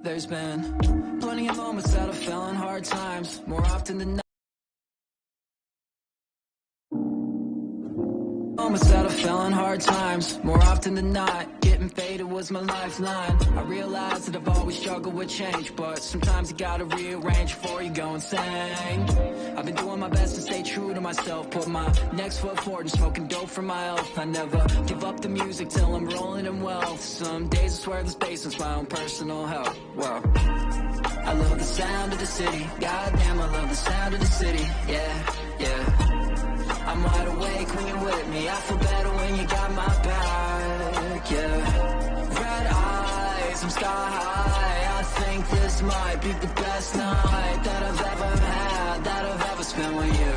There's been plenty of moments that I fell in hard times, more often than not. Moments that I fell in hard times, more often than not. Getting faded was my lifeline. I realized that I've always struggled with change, but sometimes you gotta rearrange before you go insane. I've been doing my best to stay true to myself, put my next foot forward and smoking dope for my health. I never give up the music till I'm rolling in wealth. Some days I swear this basement's my own personal hell. Well, I love the sound of the city, goddamn I love the sound of the city, yeah, yeah. I'm wide awake when you're with me, I feel better when you got my back, yeah. Red eyes, I'm sky high, I think this might be the best night that I've ever had, that I've ever spent with you.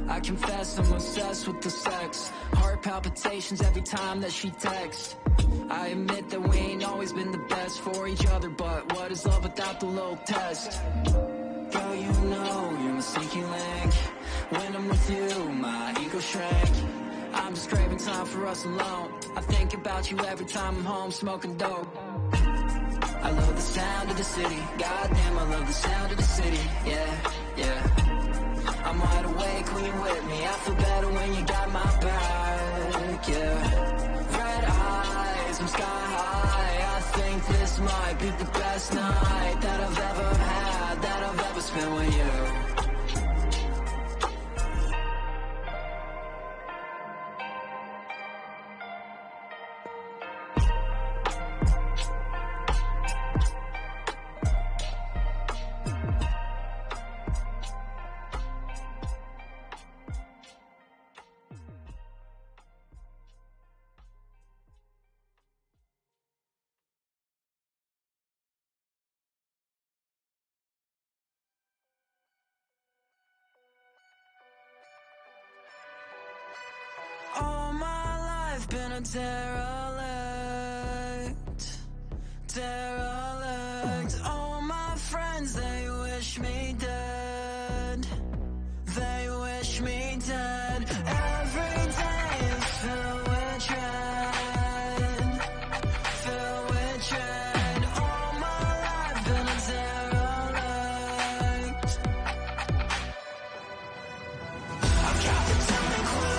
I confess I'm obsessed with the sex, heart palpitations every time that she texts. I admit that we ain't always been the best for each other, but what is love without the little test? Girl, you know you're my sneaky link. When I'm with you, my ego shrink. I'm just craving time for us alone. I think about you every time I'm home smoking dope. I love the sound of the city, goddamn I love the sound of the city, yeah, yeah. I'm wide awake when you're with me, I feel better when you got my back, yeah. Red eyes, I'm sky high, I think this might be the best night that I've ever had, that I've ever spent with you. All my life been a derelict. All my friends, they wish me dead. They wish me dead. Every day is filled with dread. Filled with dread. All my life been a derelict. I've got the time and clue.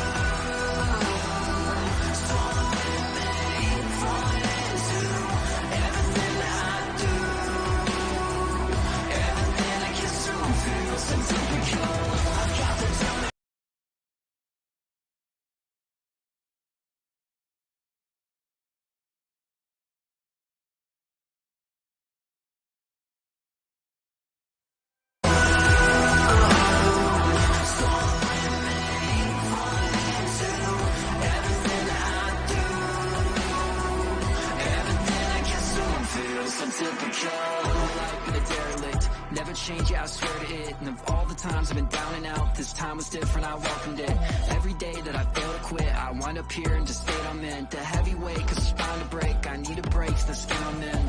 Never change, yeah, I swear to it. And of all the times I've been down and out, this time was different, I welcomed it. Every day that I fail to quit, I wind up here in the state I'm in. The heavy weight, cause it's bound to break. I need a break, the skin I'm in.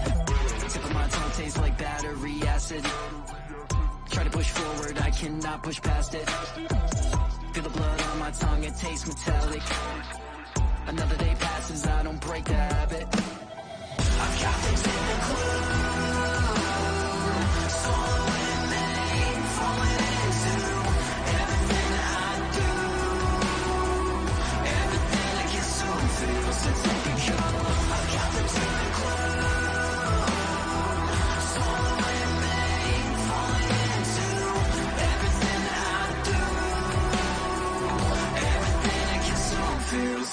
Tip of my tongue tastes like battery acid. Try to push forward, I cannot push past it. Feel the blood on my tongue, it tastes metallic. Another day passes, I don't break the habit. I've got things in the clue.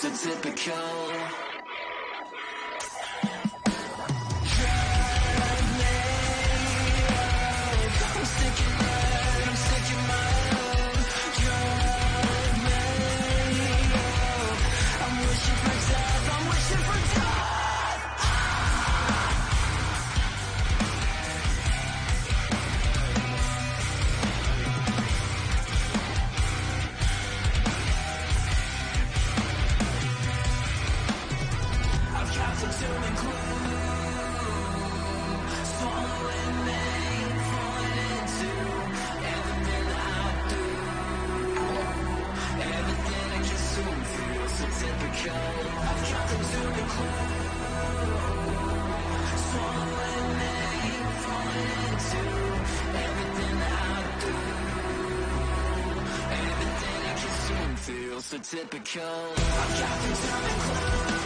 Typical. I've got them to the clue. into everything that I do. Everything I consume feels so typical. I've got things coming close.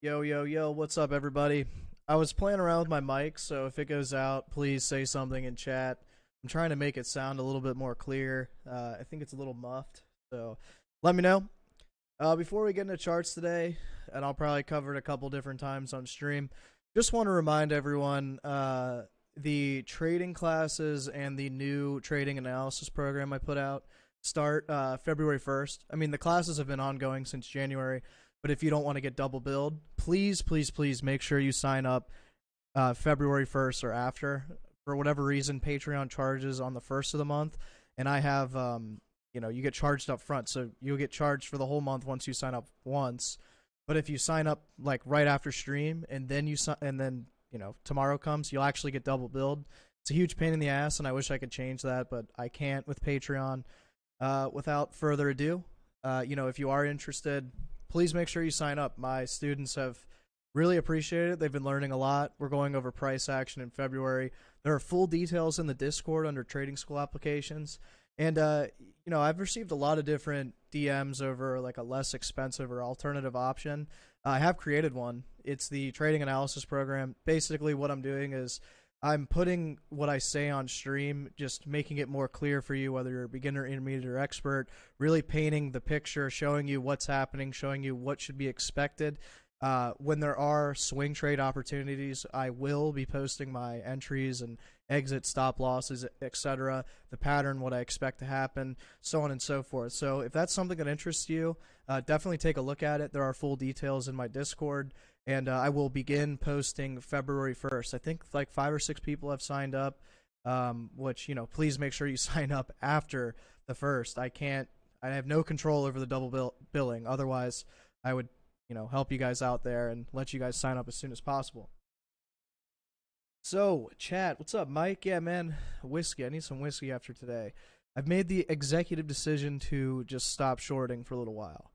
Yo, yo, yo, what's up, everybody? I was playing around with my mic, so if it goes out, please say something in chat. I'm trying to make it sound a little bit more clear. I think it's a little muffed, so let me know. Before we get into charts today, and I'll probably cover it a couple different times on stream, just want to remind everyone the trading classes and the new trading analysis program I put out start February 1st. I mean, the classes have been ongoing since January. But if you don't want to get double billed, please, please, please make sure you sign up February 1st or after. For whatever reason, Patreon charges on the 1st of the month, and I have, you get charged up front. So you'll get charged for the whole month once you sign up once. But if you sign up like right after stream and then tomorrow comes, you'll actually get double billed. It's a huge pain in the ass, and I wish I could change that, but I can't with Patreon. Without further ado, if you are interested, please make sure you sign up. My students have really appreciated it. They've been learning a lot. We're going over price action in February. There are full details in the Discord under trading school applications. And, I've received a lot of different DMs over like a less expensive or alternative option. I have created one. It's the trading analysis program. Basically what I'm doing is I'm putting what I say on stream, just making it more clear for you, whether you're a beginner, intermediate, or expert, really painting the picture, showing you what's happening, showing you what should be expected. When there are swing trade opportunities, I will be posting my entries and exit stop losses, etc., the pattern, what I expect to happen, so on and so forth. So if that's something that interests you, definitely take a look at it. There are full details in my Discord. And I will begin posting February 1st. I think like 5 or 6 people have signed up, which, please make sure you sign up after the 1st. I have no control over the double billing. Otherwise, I would, help you guys out there and let you guys sign up as soon as possible. So, chat, what's up, Mike? Yeah, man, whiskey. I need some whiskey after today. I've made the executive decision to just stop shorting for a little while.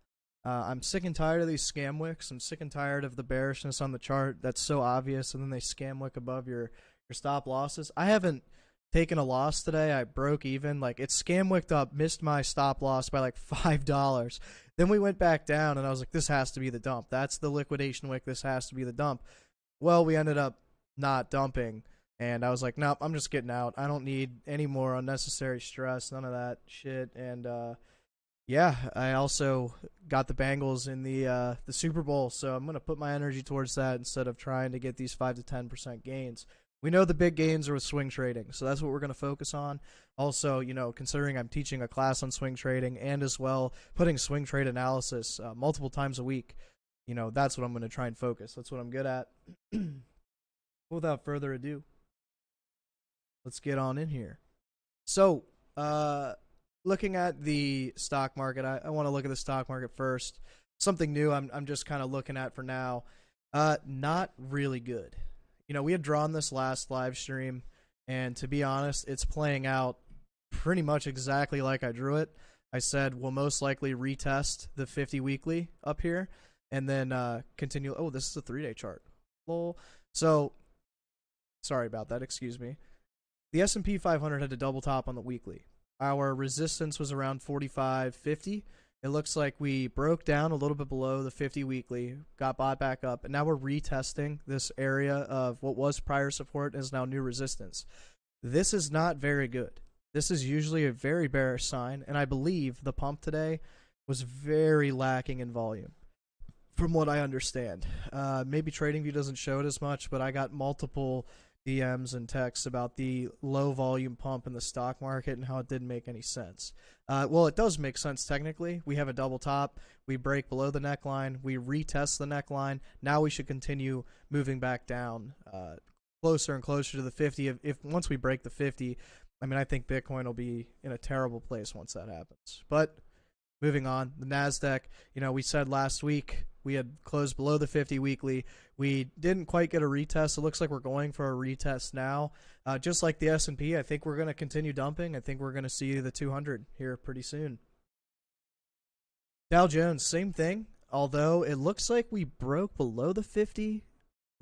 I'm sick and tired of these scam wicks. I'm sick and tired of the bearishness on the chart that's so obvious, and then they scam wick above your stop losses. I haven't taken a loss today. I broke even. Like, it scam wicked up, missed my stop loss by like $5. Then we went back down, and I was like, this has to be the dump. That's the liquidation wick. This has to be the dump. Well, we ended up not dumping, and I was like, nope, I'm just getting out. I don't need any more unnecessary stress, none of that shit, and yeah, I also got the Bengals in the Super Bowl, so I'm going to put my energy towards that instead of trying to get these 5 to 10% gains. We know the big gains are with swing trading, so that's what we're going to focus on. Also, considering I'm teaching a class on swing trading and as well putting swing trade analysis multiple times a week, that's what I'm going to try and focus. That's what I'm good at. Without further ado, let's get on in here. So, looking at the stock market, I want to look at the stock market first. Something new I'm just kind of looking at for now. Not really good. We had drawn this last live stream, and to be honest, it's playing out pretty much exactly like I drew it. I said we'll most likely retest the 50 weekly up here, and then continue. Oh, this is a 3-day chart. Lol. So, sorry about that. Excuse me. The S&P 500 had a double top on the weekly. Our resistance was around 45.50. It looks like we broke down a little bit below the 50 weekly, got bought back up, and now we're retesting this area of what was prior support and is now new resistance. This is not very good. This is usually a very bearish sign, and I believe the pump today was very lacking in volume, from what I understand. Maybe TradingView doesn't show it as much, but I got multiple DMs and texts about the low volume pump in the stock market and how it didn't make any sense. Well, it does make sense technically. We have a double top. We break below the neckline. We retest the neckline. Now we should continue moving back down closer and closer to the 50. If once we break the 50, I mean, I think Bitcoin will be in a terrible place once that happens. But moving on, the NASDAQ, we said last week we had closed below the 50 weekly. We didn't quite get a retest. It looks like we're going for a retest now. Just like the S&P, I think we're going to continue dumping. I think we're going to see the 200 here pretty soon. Dow Jones, same thing. Although it looks like we broke below the 50,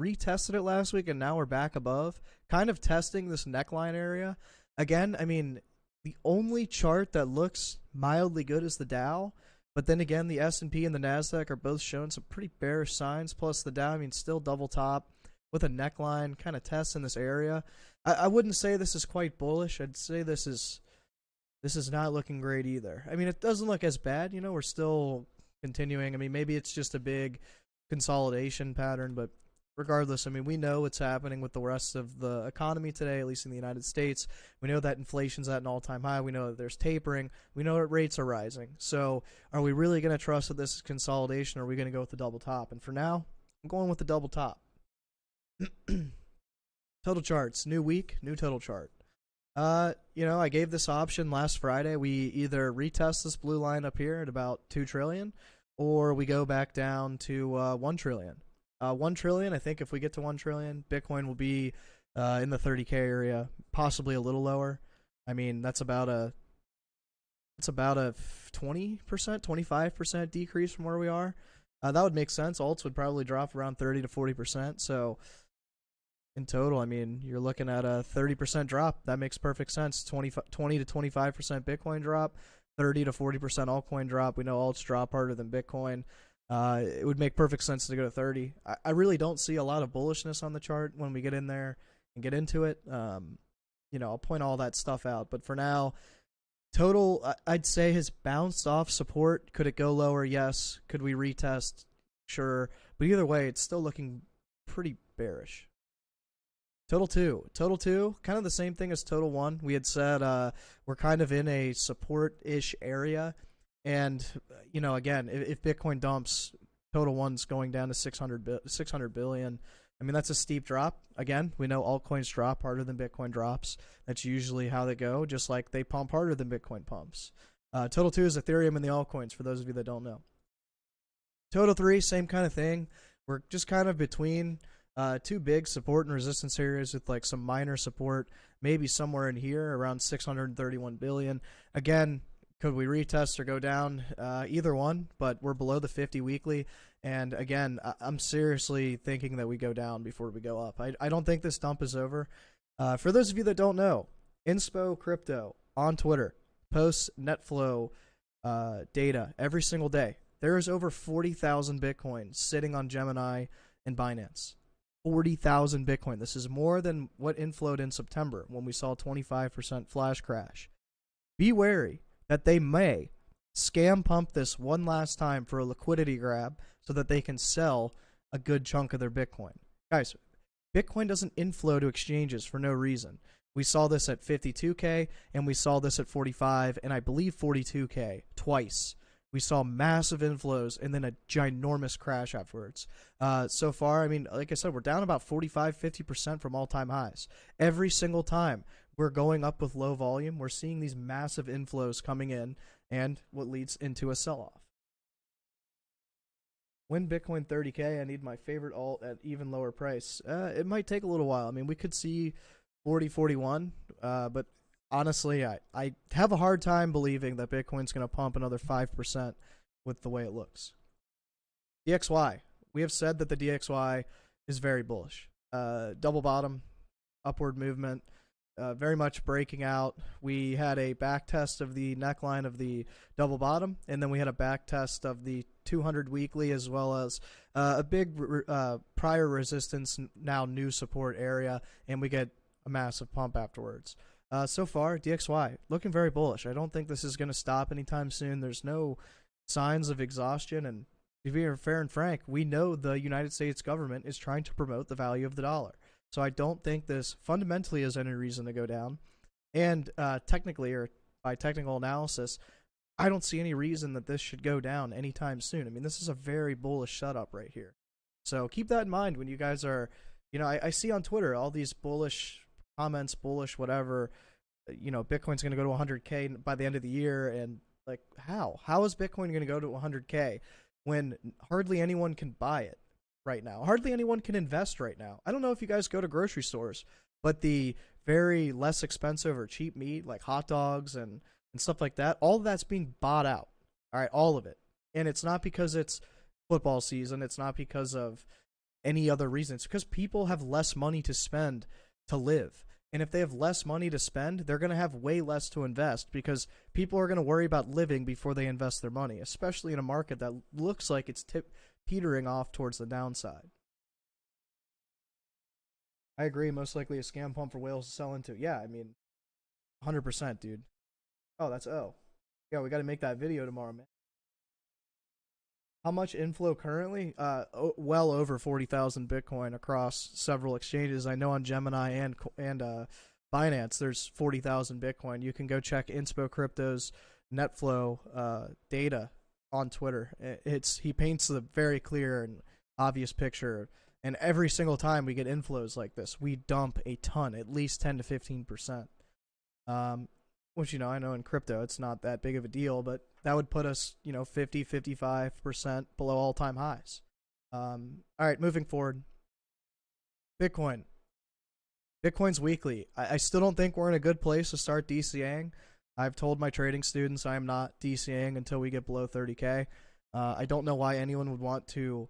retested it last week, and now we're back above. Kind of testing this neckline area. Again, I mean, the only chart that looks mildly good is the Dow. But then again, the S&P and the NASDAQ are both showing some pretty bearish signs. Plus the Dow, I mean, still double top with a neckline kind of test in this area. I wouldn't say this is quite bullish. I'd say this is not looking great either. I mean, it doesn't look as bad. We're still continuing. I mean, maybe it's just a big consolidation pattern, but regardless, I mean, we know what's happening with the rest of the economy today, at least in the United States. We know that inflation's at an all-time high. We know that there's tapering. We know that rates are rising. So are we really going to trust that this is consolidation, or are we going to go with the double top? And for now, I'm going with the double top. Total charts. New week, new total chart. I gave this option last Friday. We either retest this blue line up here at about 2 trillion, or we go back down to 1 trillion. 1 trillion, I think if we get to 1 trillion, Bitcoin will be in the 30K area, possibly a little lower. I mean, that's about a 20%, 25% decrease from where we are. That would make sense. Alts would probably drop around 30 to 40%. So in total, I mean, you're looking at a 30% drop. That makes perfect sense. 20 to 25% Bitcoin drop, 30 to 40% altcoin drop. We know alts drop harder than Bitcoin. It would make perfect sense to go to 30. I really don't see a lot of bullishness on the chart when we get in there and get into it. I'll point all that stuff out. But for now, total, I'd say has bounced off support. Could it go lower? Yes. Could we retest? Sure. But either way, it's still looking pretty bearish. Total 2, kind of the same thing as Total 1. We had said we're kind of in a support-ish area. And, again, if Bitcoin dumps, Total 1's going down to 600 billion. I mean, that's a steep drop. Again, we know altcoins drop harder than Bitcoin drops. That's usually how they go, just like they pump harder than Bitcoin pumps. Total 2 is Ethereum and the altcoins, for those of you that don't know. Total 3, same kind of thing. We're just kind of between two big support and resistance areas with like some minor support, maybe somewhere in here around 631 billion. Again, could we retest or go down? Either one, but we're below the 50 weekly. And again, I'm seriously thinking that we go down before we go up. I don't think this dump is over. For those of you that don't know, Inspo Crypto on Twitter posts net flow data every single day. There is over 40,000 Bitcoin sitting on Gemini and Binance. 40,000 Bitcoin. This is more than what inflowed in September when we saw 25% flash crash. Be wary that they may scam pump this one last time for a liquidity grab so that they can sell a good chunk of their Bitcoin. Guys, Bitcoin doesn't inflow to exchanges for no reason. We saw this at 52K, and we saw this at 45, and I believe 42K twice. We saw massive inflows and then a ginormous crash afterwards. So far, I mean, like I said, we're down about 45-50% from all-time highs. Every single time we're going up with low volume, we're seeing these massive inflows coming in, and what leads into a sell-off. When Bitcoin 30K, I need my favorite alt at even lower price. It might take a little while. I mean, we could see 40, 41, but honestly, I have a hard time believing that Bitcoin's going to pump another 5% with the way it looks. DXY. We have said that the DXY is very bullish. Double bottom, upward movement, very much breaking out. We had a back test of the neckline of the double bottom, and then we had a back test of the 200 weekly, as well as a big prior resistance, now new support area, and we get a massive pump afterwards. So far, DXY looking very bullish. I don't think this is going to stop anytime soon. There's no signs of exhaustion, and to be fair and frank, we know the United States government is trying to promote the value of the dollar. So I don't think this fundamentally has any reason to go down. And technically, or by technical analysis, I don't see any reason that this should go down anytime soon. I mean, this is a very bullish setup right here. So keep that in mind when you guys are, I see on Twitter all these bullish comments, bullish whatever. you know, Bitcoin's going to go to 100K by the end of the year. And like, how is Bitcoin going to go to 100K when hardly anyone can buy it right now? Hardly anyone can invest right now. I don't know if you guys go to grocery stores, but the very less expensive or cheap meat like hot dogs and stuff like that, all of that's being bought out. All right, all of it. And it's not because it's football season. It's not because of any other reason. It's because people have less money to spend to live. And if they have less money to spend, they're going to have way less to invest because people are going to worry about living before they invest their money, especially in a market that looks like it's petering off towards the downside. I agree. Most likely a scam pump for whales to sell into. Yeah, I mean, 100%, dude. Oh, that's O. Yeah, we got to make that video tomorrow, man. How much inflow currently? Well over 40,000 Bitcoin across several exchanges. I know on Gemini and Binance, there's 40,000 Bitcoin. You can go check Inspo Crypto's net flow data on Twitter. He paints a very clear and obvious picture. And every single time we get inflows like this, we dump a ton, at least 10 to 15%. Which, you know, I know in crypto it's not that big of a deal, but that would put us, you know, 50, 55% below all-time highs. All right, moving forward. Bitcoin. Bitcoin's weekly. I still don't think we're in a good place to start DCAing. I've told my trading students I am not DCAing until we get below 30K. I don't know why anyone would want to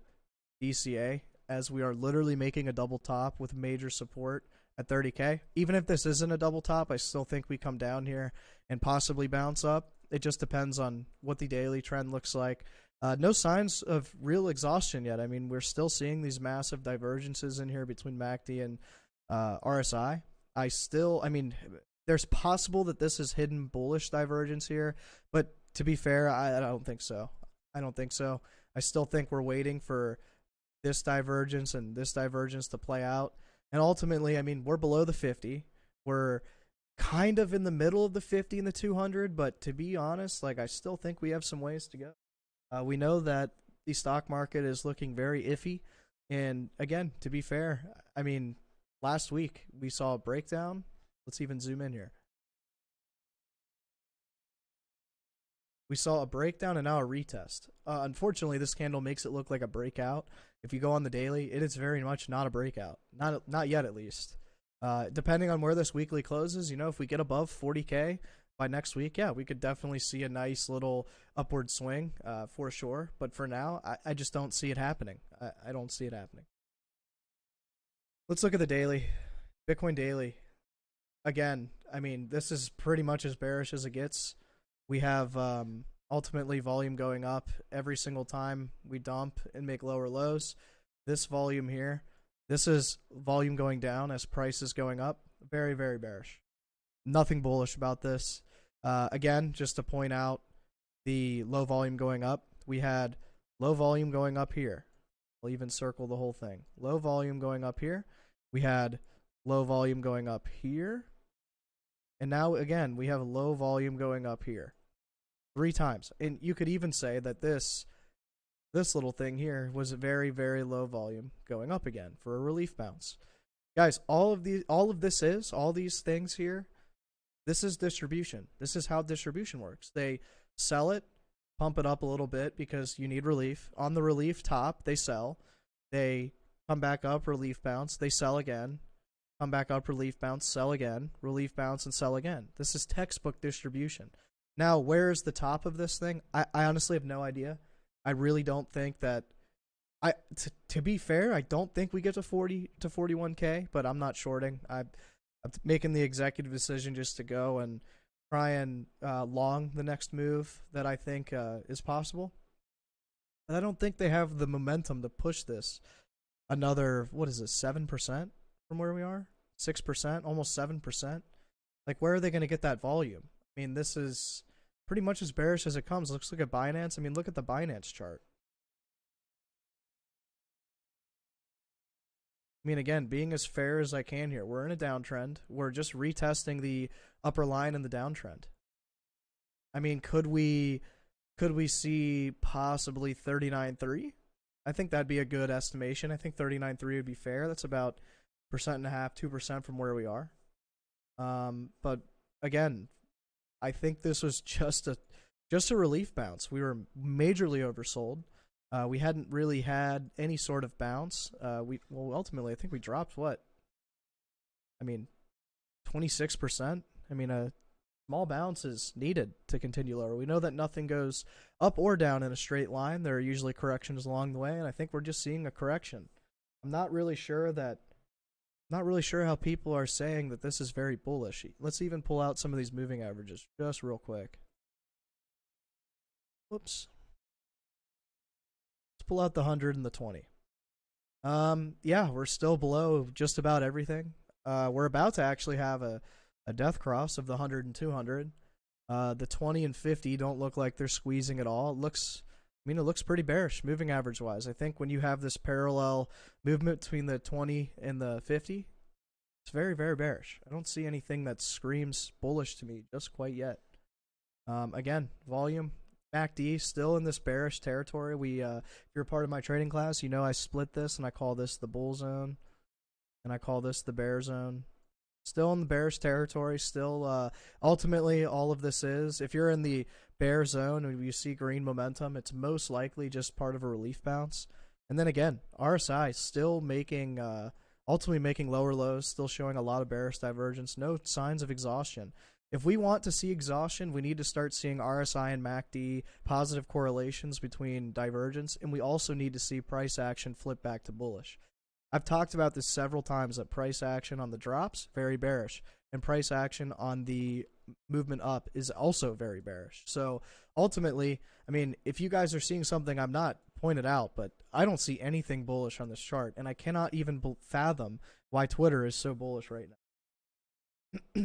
DCA, as we are literally making a double top with major support at 30K. Even if this isn't a double top, I still think we come down here and possibly bounce up. It just depends on what the daily trend looks like. No signs of real exhaustion yet. I mean, we're still seeing these massive divergences in here between MACD and RSI. I mean, there's possible that this is hidden bullish divergence here, but to be fair, I don't think so. I don't think so. I still think we're waiting for this divergence and this divergence to play out. And ultimately, I mean, we're below the 50. We're kind of in the middle of the 50 and the 200, but to be honest, like, I still think we have some ways to go. We know that the stock market is looking very iffy. And again, to be fair, I mean, last week we saw a breakdown. Let's even zoom in here. We saw a breakdown and now a retest. Unfortunately, this candle makes it look like a breakout. If you go on the daily, it is very much not a breakout. Not yet, at least. Depending on where this weekly closes, you know, if we get above 40K by next week, yeah, we could definitely see a nice little upward swing for sure. But for now, I just don't see it happening. I don't see it happening. Let's look at the daily. Bitcoin daily. Again, I mean, this is pretty much as bearish as it gets. We have ultimately volume going up every single time we dump and make lower lows. This volume here, this is volume going down as price is going up. Very, very bearish. Nothing bullish about this. Again, just to point out the low volume going up, we had low volume going up here. I'll even circle the whole thing. Low volume going up here. We had low volume going up here. And now, again, we have low volume going up here 3 times. And you could even say that this little thing here was a very, very low volume going up again for a relief bounce. Guys, all of these things here, this is distribution. This is how distribution works. They sell it, pump it up a little bit because you need relief. On the relief top, they sell. They come back up, relief bounce. They sell again. Come back up, relief bounce, sell again, relief bounce, and sell again. This is textbook distribution. Now, where is the top of this thing? I honestly have no idea. I really don't think that. To be fair, I don't think we get to 40 to 41K, but I'm not shorting. I'm making the executive decision just to go and try and long the next move that I think is possible. But I don't think they have the momentum to push this another, what is it, 7%? From where we are, 6%, almost 7%. Like, where are they going to get that volume? I mean, this is pretty much as bearish as it comes. Let's look at Binance. I mean, look at the Binance chart. I mean, again, being as fair as I can here. We're in a downtrend. We're just retesting the upper line in the downtrend. I mean, could we see possibly 39.3? I think that'd be a good estimation. I think 39.3 would be fair. That's about 1.5%, 2% from where we are. But again, I think this was just a relief bounce. We were majorly oversold. We hadn't really had any sort of bounce. Ultimately, I think we dropped what? I mean, 26%. I mean, a small bounce is needed to continue lower. We know that nothing goes up or down in a straight line. There are usually corrections along the way, and I think we're just seeing a correction. I'm not really sure how people are saying that this is very bullish. Let's even pull out some of these moving averages just real quick. Whoops. Let's pull out the 100 and the 20. Yeah, we're still below just about everything. We're about to actually have a death cross of the 100 and 200. The 20 and 50 don't look like they're squeezing at all. It looks pretty bearish moving average wise. I think when you have this parallel movement between the 20 and the 50, it's very, very bearish. I don't see anything that screams bullish to me just quite yet. Again, volume, MACD still in this bearish territory. If you're part of my trading class, you know I split this and I call this the bull zone and I call this the bear zone. Still in the bearish territory. Still, ultimately, all of this is, if you're in the bear zone and you see green momentum, it's most likely just part of a relief bounce. And then again, RSI still ultimately making lower lows, still showing a lot of bearish divergence. No signs of exhaustion. If we want to see exhaustion, we need to start seeing RSI and MACD positive correlations between divergence, and we also need to see price action flip back to bullish. I've talked about this several times, that price action on the drops, very bearish, and price action on the movement up is also very bearish. So ultimately, I mean, if you guys are seeing something I'm not, point it out, but I don't see anything bullish on this chart, and I cannot even fathom why Twitter is so bullish right now.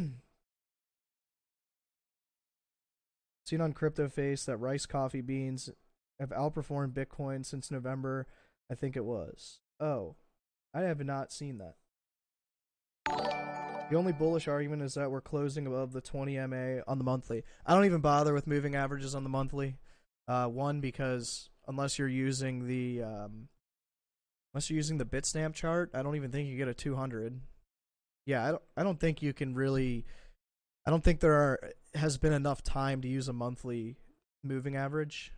Seen on CryptoFace that rice coffee beans have outperformed Bitcoin since November, I think it was. Oh, I have not seen that. The only bullish argument is that we're closing above the 20 MA on the monthly. I don't even bother with moving averages on the monthly. One, because unless you're using the Bitstamp chart, I don't even think you get a 200. Yeah, I don't think you can really. I don't think has been enough time to use a monthly moving average.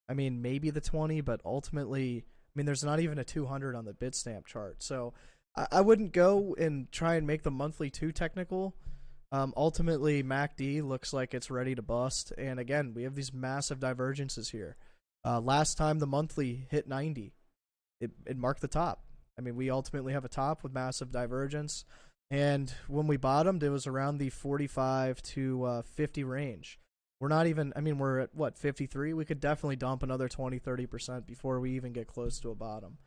I mean, maybe the 20, but ultimately, I mean, there's not even a 200 on the Bitstamp chart. So I wouldn't go and try and make the monthly too technical. Ultimately, MACD looks like it's ready to bust. And again, we have these massive divergences here. Last time the monthly hit 90, it marked the top. I mean, we ultimately have a top with massive divergence. And when we bottomed, it was around the 45 to 50 range. We're not even, I mean, we're at, what, 53? We could definitely dump another 20, 30% before we even get close to a bottom.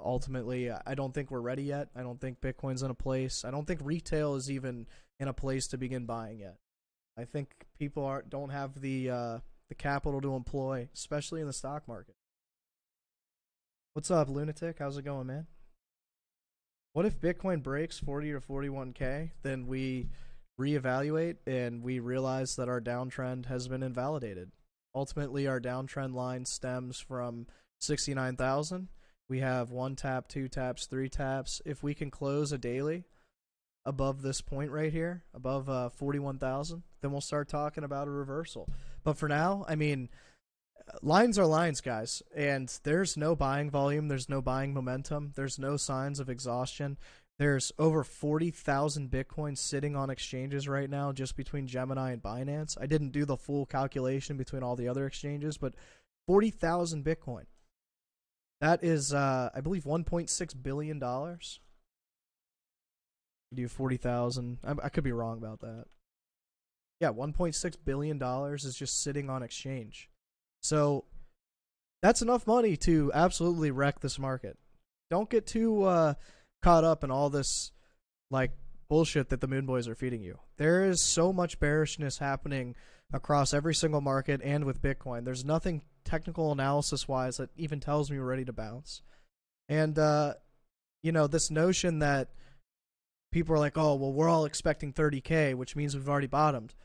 Ultimately, I don't think we're ready yet. I don't think Bitcoin's in a place. I don't think retail is even in a place to begin buying yet. I think people don't have the capital to employ, especially in the stock market. What's up, Lunatic? How's it going, man? What if Bitcoin breaks 40 to 41K? Then we reevaluate and we realize that our downtrend has been invalidated. Ultimately, our downtrend line stems from 69,000. We have 1 tap, 2 taps, 3 taps. If we can close a daily above this point right here, above 41,000, then we'll start talking about a reversal. But for now, I mean, lines are lines, guys, and there's no buying volume, there's no buying momentum, there's no signs of exhaustion. There's over 40,000 Bitcoin sitting on exchanges right now just between Gemini and Binance. I didn't do the full calculation between all the other exchanges, but 40,000 Bitcoin. That is, I believe, $1.6 billion. Do 40,000. I could be wrong about that. Yeah, $1.6 billion is just sitting on exchange. So that's enough money to absolutely wreck this market. Don't get too caught up in all this like bullshit that the Moon Boys are feeding you. There is so much bearishness happening across every single market and with Bitcoin. There's nothing technical analysis wise that even tells me we're ready to bounce. And this notion that people are like, oh, well, we're all expecting 30K, which means we've already bottomed.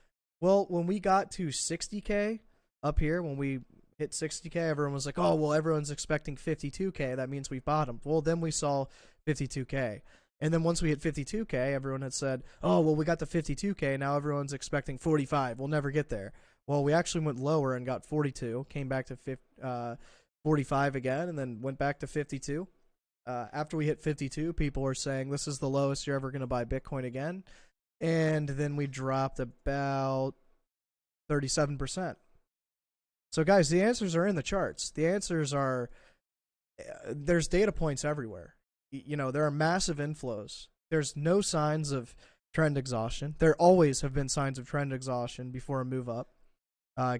Well, when we got to 60K up here, when we hit 60K, everyone was like, oh, well, everyone's expecting 52K. That means we've bottomed. Well, then we saw 52K. And then once we hit 52K, everyone had said, oh, well, we got to 52K. Now everyone's expecting 45. We'll never get there. Well, we actually went lower and got 42, came back to 45 again, and then went back to 52. After we hit 52, people were saying, this is the lowest you're ever going to buy Bitcoin again. And then we dropped about 37%. So, guys, the answers are in the charts. The answers are, there's data points everywhere. There are massive inflows. There's no signs of trend exhaustion. There always have been signs of trend exhaustion before a move up.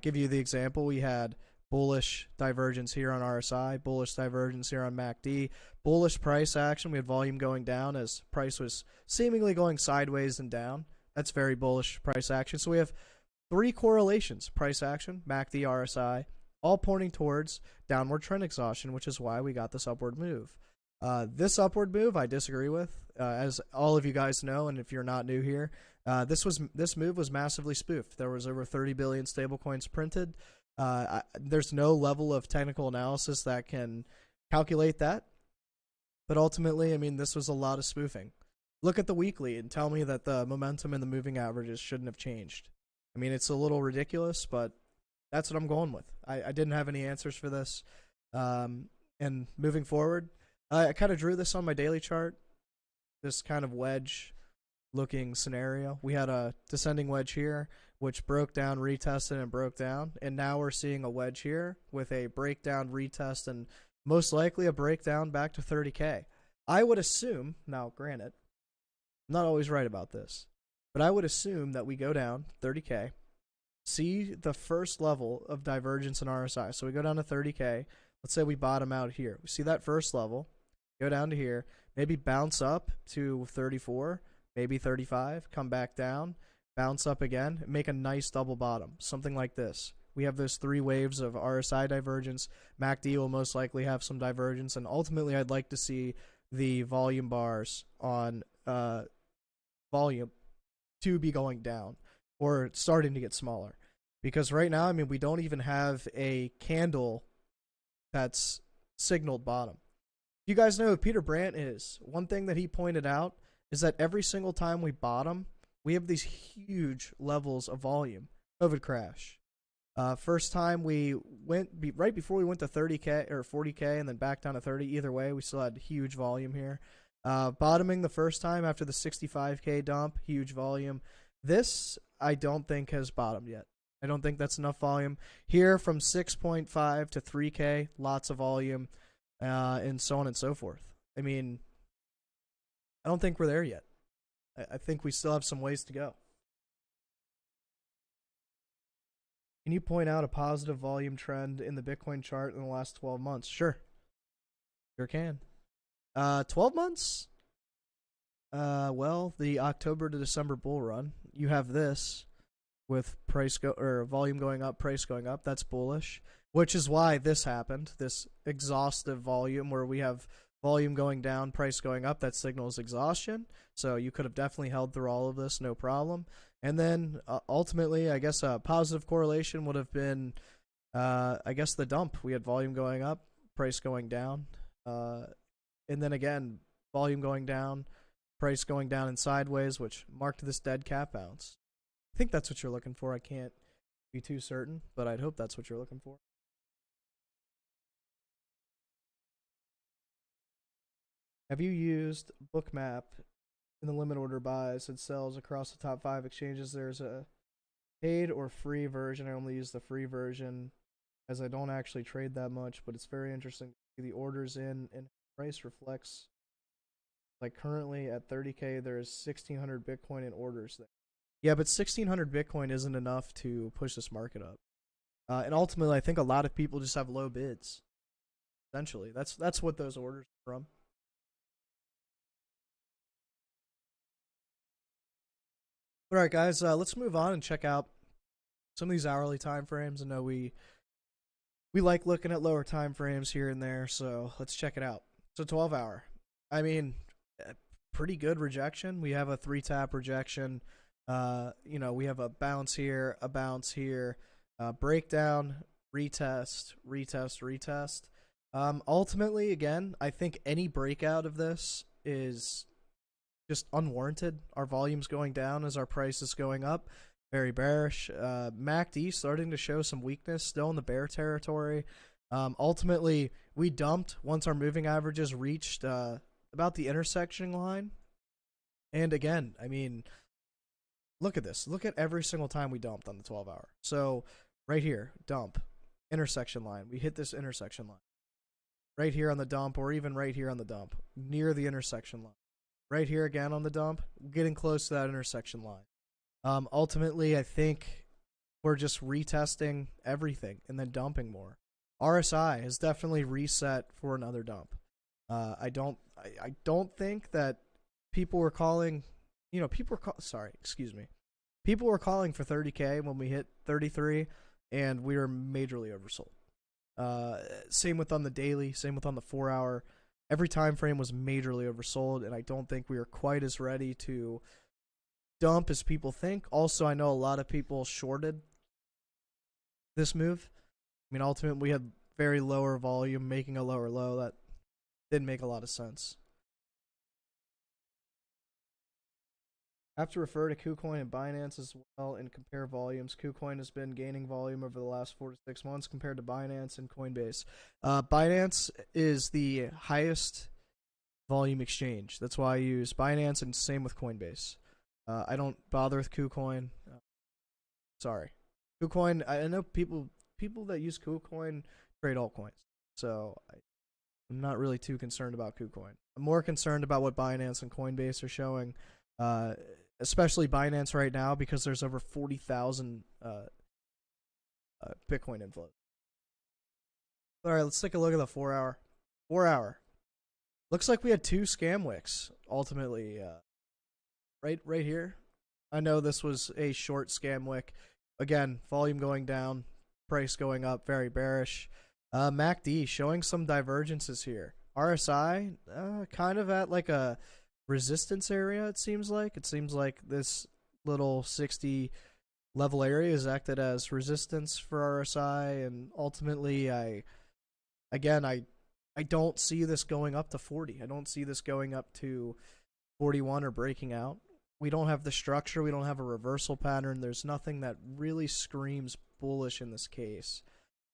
Give you the example. We had bullish divergence here on RSI, bullish divergence here on MACD, bullish price action. We had volume going down as price was seemingly going sideways and down. That's very bullish price action. So we have 3 correlations, price action, MACD, RSI, all pointing towards downward trend exhaustion, which is why we got this upward move. This upward move I disagree with, as all of you guys know, and if you're not new here, this move was massively spoofed. There was over 30 billion stablecoins printed. There's no level of technical analysis that can calculate that, but ultimately, I mean, this was a lot of spoofing. Look at the weekly and tell me that the momentum and the moving averages shouldn't have changed. I mean, it's a little ridiculous, but that's what I'm going with. I didn't have any answers for this, and moving forward, I kind of drew this on my daily chart, this kind of wedge-looking scenario. We had a descending wedge here, which broke down, retested, and broke down. And now we're seeing a wedge here with a breakdown, retest, and most likely a breakdown back to 30K. I would assume, now granted, I'm not always right about this, but I would assume that we go down 30K, see the first level of divergence in RSI. So we go down to 30K. Let's say we bottom out here. We see that first level. Go down to here, maybe bounce up to 34, maybe 35, come back down, bounce up again, make a nice double bottom, something like this. We have those 3 waves of RSI divergence. MACD will most likely have some divergence, and ultimately I'd like to see the volume bars on volume to be going down or starting to get smaller. Because right now, I mean, we don't even have a candle that's signaled bottom. You guys know who Peter Brandt is. One thing that he pointed out is that every single time we bottom, we have these huge levels of volume. COVID crash. First time we went, right before we went to 30K or 40K and then back down to 30, either way, we still had huge volume here. Bottoming the first time after the 65K dump, huge volume. This, I don't think, has bottomed yet. I don't think that's enough volume. Here from 6.5 to 3K, lots of volume. And so on and so forth. I mean, I don't think we're there yet. I think we still have some ways to go. Can you point out a positive volume trend in the Bitcoin chart in the last 12 months? Sure. Sure can. 12 months? Well, the October to December bull run. You have this with volume going up, price going up. That's bullish. Which is why this happened, this exhaustive volume where we have volume going down, price going up. That signals exhaustion. So you could have definitely held through all of this, no problem. And then ultimately, I guess a positive correlation would have been, I guess, the dump. We had volume going up, price going down. And then again, volume going down, price going down and sideways, which marked this dead cat bounce. I think that's what you're looking for. I can't be too certain, but I'd hope that's what you're looking for. Have you used Bookmap in the limit order buys and sells across the top 5 exchanges? There's a paid or free version. I only use the free version as I don't actually trade that much, but it's very interesting to see the orders in and price reflects. Like currently at 30K, there's 1,600 Bitcoin in orders there. Yeah, but 1,600 Bitcoin isn't enough to push this market up. And ultimately, I think a lot of people just have low bids. Essentially, that's what those orders are from. All right, guys, let's move on and check out some of these hourly time frames. I know we like looking at lower time frames here and there, so let's check it out. So 12-hour. I mean, pretty good rejection. We have a 3-tap rejection. We have a bounce here, breakdown, retest, retest, retest. Ultimately, again, I think any breakout of this is just unwarranted. Our volume's going down as our price is going up. Very bearish. MACD starting to show some weakness, still in the bear territory. Ultimately, we dumped once our moving averages reached about the intersection line. And again, I mean, look at this. Look at every single time we dumped on the 12-hour. So right here, dump, intersection line. We hit this intersection line. Right here on the dump, or even right here on the dump, near the intersection line. Right here again on the dump, getting close to that intersection line. Ultimately, I think we're just retesting everything and then dumping more. RSI has definitely reset for another dump. I don't think that people were calling, people were calling for 30K when we hit 33, and we were majorly oversold. Same with on the daily, same with on the 4-hour. Every time frame was majorly oversold, and I don't think we are quite as ready to dump as people think. Also, I know a lot of people shorted this move. I mean, ultimately, we had very lower volume, making a lower low. That didn't make a lot of sense. I have to refer to KuCoin and Binance as well and compare volumes. KuCoin has been gaining volume over the last 4 to 6 months compared to Binance and Coinbase. Binance is the highest volume exchange. That's why I use Binance, and same with Coinbase. I don't bother with KuCoin. Sorry. KuCoin, I know people that use KuCoin trade altcoins. So I'm not really too concerned about KuCoin. I'm more concerned about what Binance and Coinbase are showing, especially Binance right now, because there's over 40,000 Bitcoin inflows. All right, let's take a look at the 4-hour. 4-hour. Looks like we had 2 scam wicks, ultimately. Right here. I know this was a short scam wick. Again, volume going down, price going up, very bearish. MACD showing some divergences here. RSI, kind of at like a resistance area, it seems like. It seems like this little 60 level area is acted as resistance for RSI, and ultimately, I don't see this going up to 40. I don't see this going up to 41 or breaking out. We don't have the structure. We don't have a reversal pattern. There's nothing that really screams bullish in this case.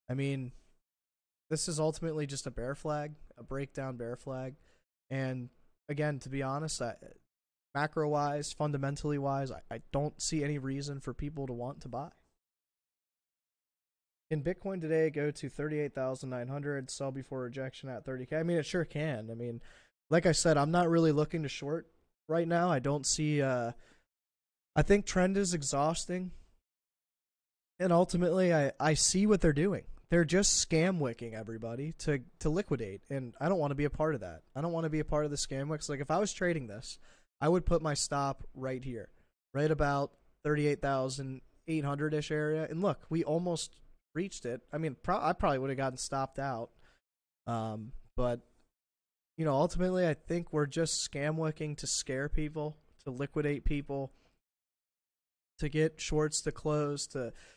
I mean, this is ultimately just a bear flag, a breakdown bear flag. And again, to be honest, macro-wise, fundamentally-wise, I don't see any reason for people to want to buy. Can Bitcoin today go to 38,900, sell before rejection at 30K? I mean, it sure can. I mean, like I said, I'm not really looking to short right now. I don't see, I think trend is exhausting. And ultimately, I see what they're doing. They're just scam wicking everybody to liquidate. And I don't want to be a part of that. I don't want to be a part of the scam wicks. Like, if I was trading this, I would put my stop right here, right about 38,800-ish area. And look, we almost reached it. I mean, I probably would have gotten stopped out. But ultimately, I think we're just scam wicking to scare people, to liquidate people, to get shorts to close,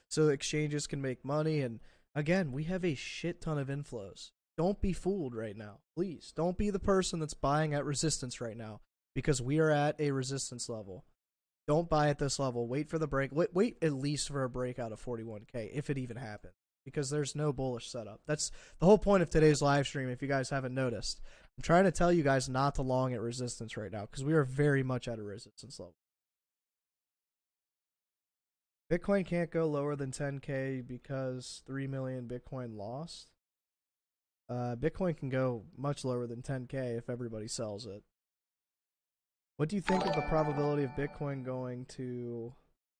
so exchanges can make money. And again, we have a shit ton of inflows. Don't be fooled right now. Please, don't be the person that's buying at resistance right now, because we are at a resistance level. Don't buy at this level. Wait for the break. Wait at least for a breakout of 41K, if it even happens, because there's no bullish setup. That's the whole point of today's live stream, if you guys haven't noticed. I'm trying to tell you guys not to long at resistance right now, because we are very much at a resistance level. Bitcoin can't go lower than 10K because 3 million Bitcoin lost. Bitcoin can go much lower than 10K if everybody sells it. What do you think of the probability of Bitcoin going to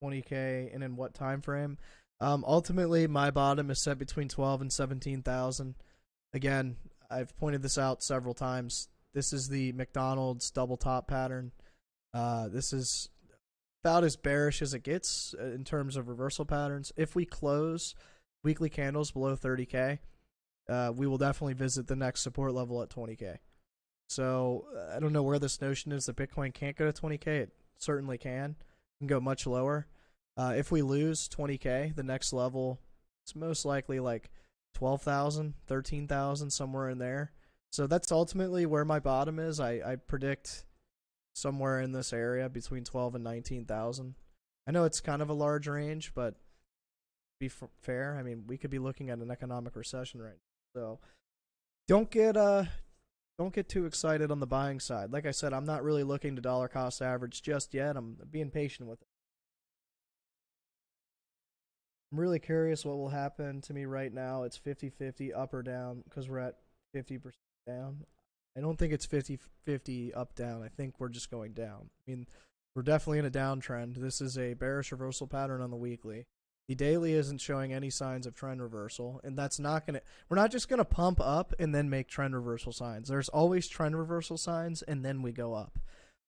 20K, and in what time frame? Ultimately, my bottom is set between 12 and 17,000. Again, I've pointed this out several times. This is the McDonald's double top pattern. This is about as bearish as it gets in terms of reversal patterns. If we close weekly candles below 30K, we will definitely visit the next support level at 20K. So I don't know where this notion is that Bitcoin can't go to 20K. It certainly can. It can go much lower. If we lose 20K, the next level, it's most likely like 12,000, 13,000, somewhere in there. So that's ultimately where my bottom is. I predict somewhere in this area between 12 and 19,000. I know it's kind of a large range, but to be fair, I mean, we could be looking at an economic recession right now. So don't get too excited on the buying side. Like I said, I'm not really looking to dollar cost average just yet. I'm being patient with it. I'm really curious what will happen to me right now. It's 50-50 up or down because we're at 50% down. I don't think it's 50-50 up down. I think we're just going down. I mean, we're definitely in a downtrend. This is a bearish reversal pattern on the weekly. The daily isn't showing any signs of trend reversal, and that's not going to, we're not just going to pump up and then make trend reversal signs. There's always trend reversal signs, and then we go up.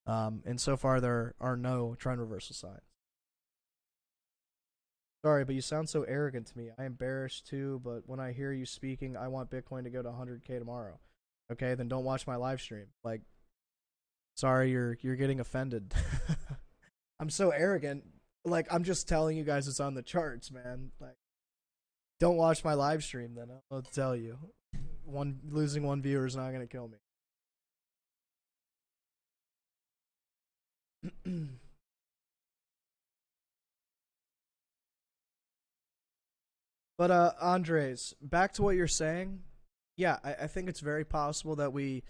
And so far, there are no trend reversal signs. Sorry, but you sound so arrogant to me. I am bearish too, but when I hear you speaking, I want Bitcoin to go to 100K tomorrow. Okay, then don't watch my live stream. Like, sorry, you're getting offended. I'm so arrogant. Like, I'm just telling you guys it's on the charts, man. Like, don't watch my live stream then. I'll tell you. Losing one viewer is not gonna kill me. But Andres, back to what you're saying. Yeah, I think it's very possible that we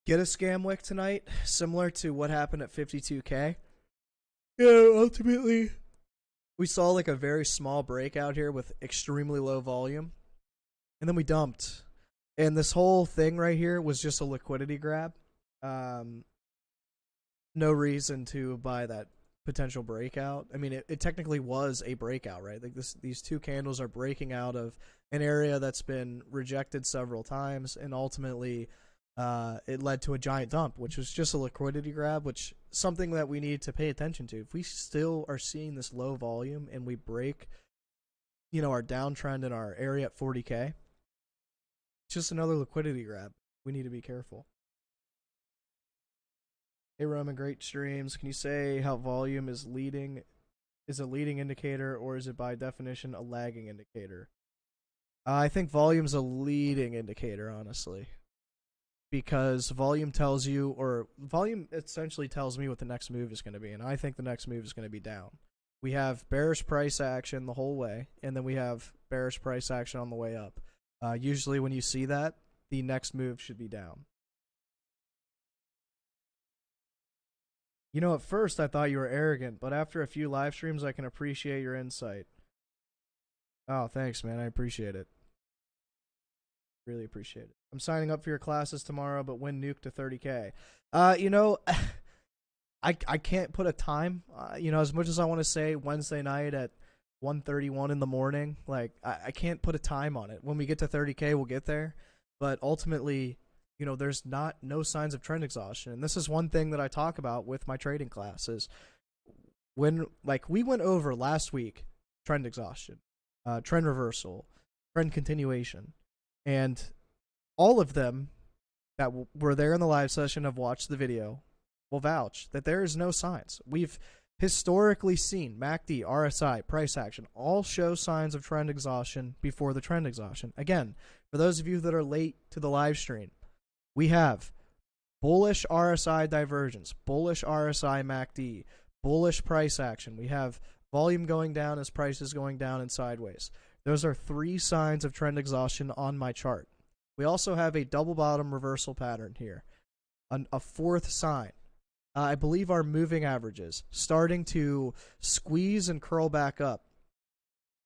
get a scam wick tonight, similar to what happened at 52K. Yeah, ultimately, we saw like a very small breakout here with extremely low volume, and then we dumped. And this whole thing right here was just a liquidity grab. No reason to buy that potential breakout. I mean, it technically was a breakout, right? Like these two candles are breaking out of an area that's been rejected several times, and ultimately it led to a giant dump, which was just a liquidity grab, which something that we need to pay attention to. If we still are seeing this low volume and we break, our downtrend in our area at 40K, it's just another liquidity grab. We need to be careful. Hey Roman, great streams. Can you say how volume is leading? Is a leading indicator, or is it by definition a lagging indicator? I think volume's a leading indicator, honestly, because volume tells you, or volume essentially tells me what the next move is going to be, and I think the next move is going to be down. We have bearish price action the whole way, and then we have bearish price action on the way up. Usually when you see that, the next move should be down. At first I thought you were arrogant, but after a few live streams, I can appreciate your insight. Oh, thanks, man. I appreciate it. Really appreciate it. I'm signing up for your classes tomorrow, but when nuke to 30K? I can't put a time. As much as I want to say Wednesday night at 1:31 in the morning, like I can't put a time on it. When we get to 30K, we'll get there. But ultimately, there's no signs of trend exhaustion. And this is one thing that I talk about with my trading classes. When we went over last week, trend exhaustion, trend reversal, trend continuation, and all of them that were there in the live session have watched the video will vouch that there is no signs. We've historically seen MACD, RSI, price action all show signs of trend exhaustion before the trend exhaustion. Again, for those of you that are late to the live stream, we have bullish RSI divergence, bullish RSI MACD, bullish price action. We have volume going down as price is going down and sideways. Those are 3 signs of trend exhaustion on my chart. We also have a double bottom reversal pattern here, a 4th sign. I believe our moving averages starting to squeeze and curl back up.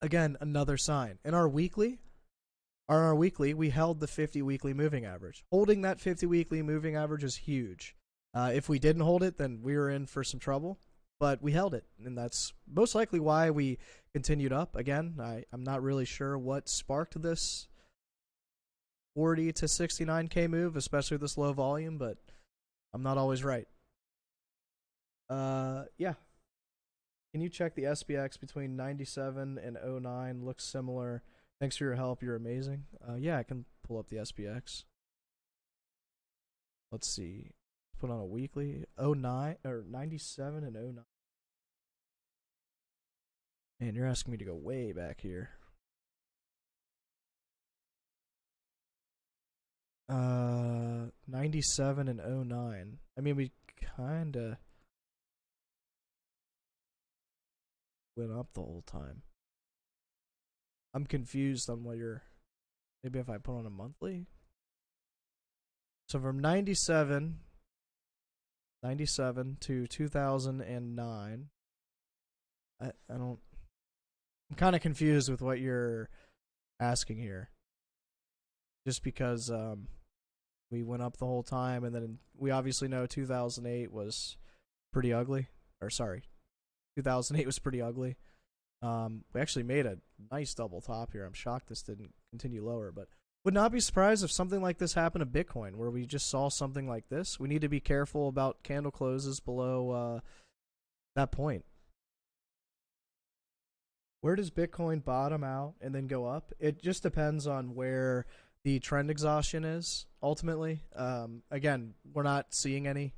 Again, another sign. In our weekly, we held the 50 weekly moving average. Holding that 50 weekly moving average is huge. If we didn't hold it, then we were in for some trouble. But we held it, and that's most likely why we continued up. Again, I'm not really sure what sparked this 40 to 69K move, especially this low volume, but I'm not always right. Yeah. Can you check the SPX between 97 and 09? Looks similar. Thanks for your help. You're amazing. Yeah, I can pull up the SPX. Let's see. Put on a weekly. 09 or 97 and 09. Man, you're asking me to go way back here. 97 and 09. I mean, we kinda went up the whole time. I'm confused on what you're. Maybe if I put on a monthly. So from 97 to 2009. I don't. I'm kind of confused with what you're asking here. Just because we went up the whole time, and then we obviously know 2008 was pretty ugly. Or sorry, 2008 was pretty ugly. We actually made a nice double top here. I'm shocked this didn't continue lower, but would not be surprised if something like this happened to Bitcoin, where we just saw something like this. We need to be careful about candle closes below that point. Where does Bitcoin bottom out and then go up? It just depends on where the trend exhaustion is, ultimately. Again, we're not seeing any,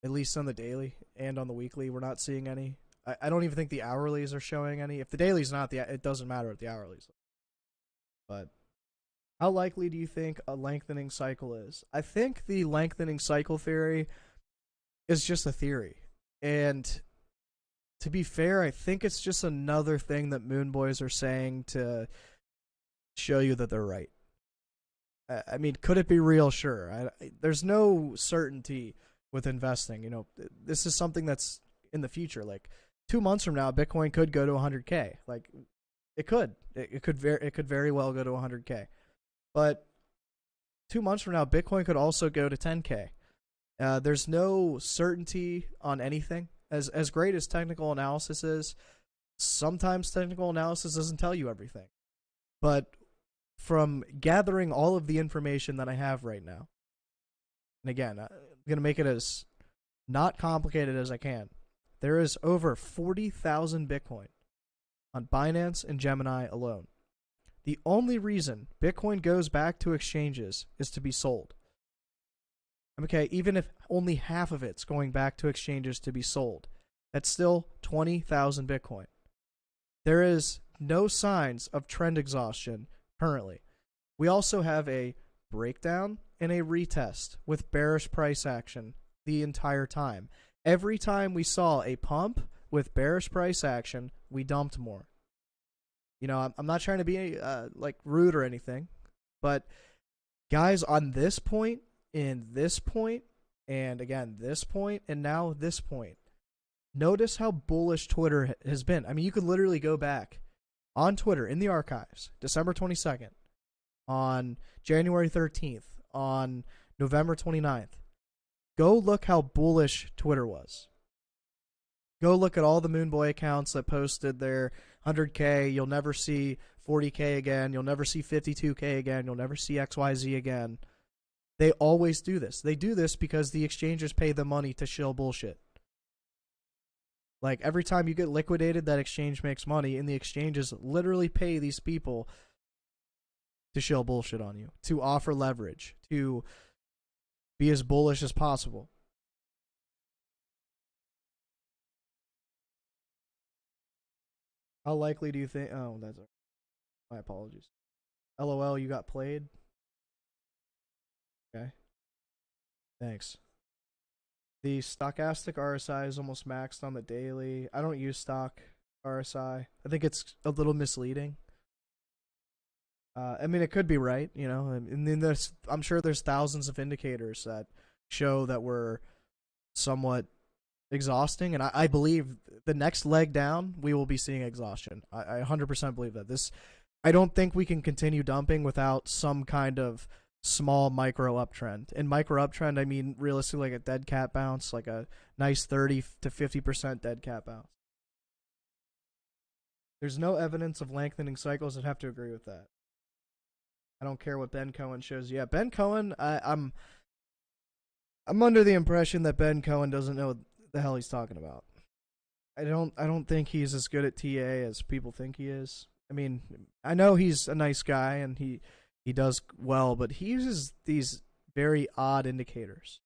at least on the daily and on the weekly. We're not seeing any. I don't even think the hourlies are showing any. If the daily's not, it doesn't matter what the hourlies are. But how likely do you think a lengthening cycle is? I think the lengthening cycle theory is just a theory. And to be fair, I think it's just another thing that Moon Boys are saying to show you that they're right. I mean, could it be real? Sure. There's no certainty with investing. You know, this is something that's in the future. Like 2 months from now, Bitcoin could go to 100K. Like it could. It could very well go to 100K. But 2 months from now, Bitcoin could also go to 10K. There's no certainty on anything. As great as technical analysis is, sometimes technical analysis doesn't tell you everything. But from gathering all of the information that I have right now, and again, I'm going to make it as not complicated as I can. There is over 40,000 Bitcoin on Binance and Gemini alone. The only reason Bitcoin goes back to exchanges is to be sold. Okay, even if only half of it's going back to exchanges to be sold, that's still 20,000 Bitcoin. There is no signs of trend exhaustion currently. We also have a breakdown and a retest with bearish price action the entire time. Every time we saw a pump with bearish price action, we dumped more. You know, I'm not trying to be like rude or anything, but guys, on this point, in this point, and again this point, and now this point, notice how bullish Twitter has been. I mean, you could literally go back on Twitter in the archives, December 22nd, on January 13th, on November 29th. Go look how bullish Twitter was. Go look at all the Moon Boy accounts that posted their 100K. You'll never see 40K again. You'll never see 52K again. You'll never see XYZ again. They always do this. They do this because the exchanges pay them money to shill bullshit. Like, every time you get liquidated, that exchange makes money, and the exchanges literally pay these people to shill bullshit on you, to offer leverage, to be as bullish as possible. How likely do you think... Oh, that's... My apologies. LOL, you got played? Okay. Thanks. The stochastic RSI is almost maxed on the daily. I don't use stock RSI. I think it's a little misleading. I mean, it could be right, you know. And then I'm sure there's thousands of indicators that show that we're somewhat exhausting. And I believe the next leg down, we will be seeing exhaustion. I 100% believe that. I don't think we can continue dumping without some kind of small micro uptrend. In micro uptrend, I mean realistically like a dead cat bounce, like a nice 30 to 50% dead cat bounce. There's no evidence of lengthening cycles. I'd have to agree with that. I don't care what Ben Cohen shows. Yeah, Ben Cohen, I'm under the impression that Ben Cohen doesn't know what the hell he's talking about. I don't think he's as good at TA as people think he is. I mean, I know he's a nice guy and he does well, but he uses these very odd indicators.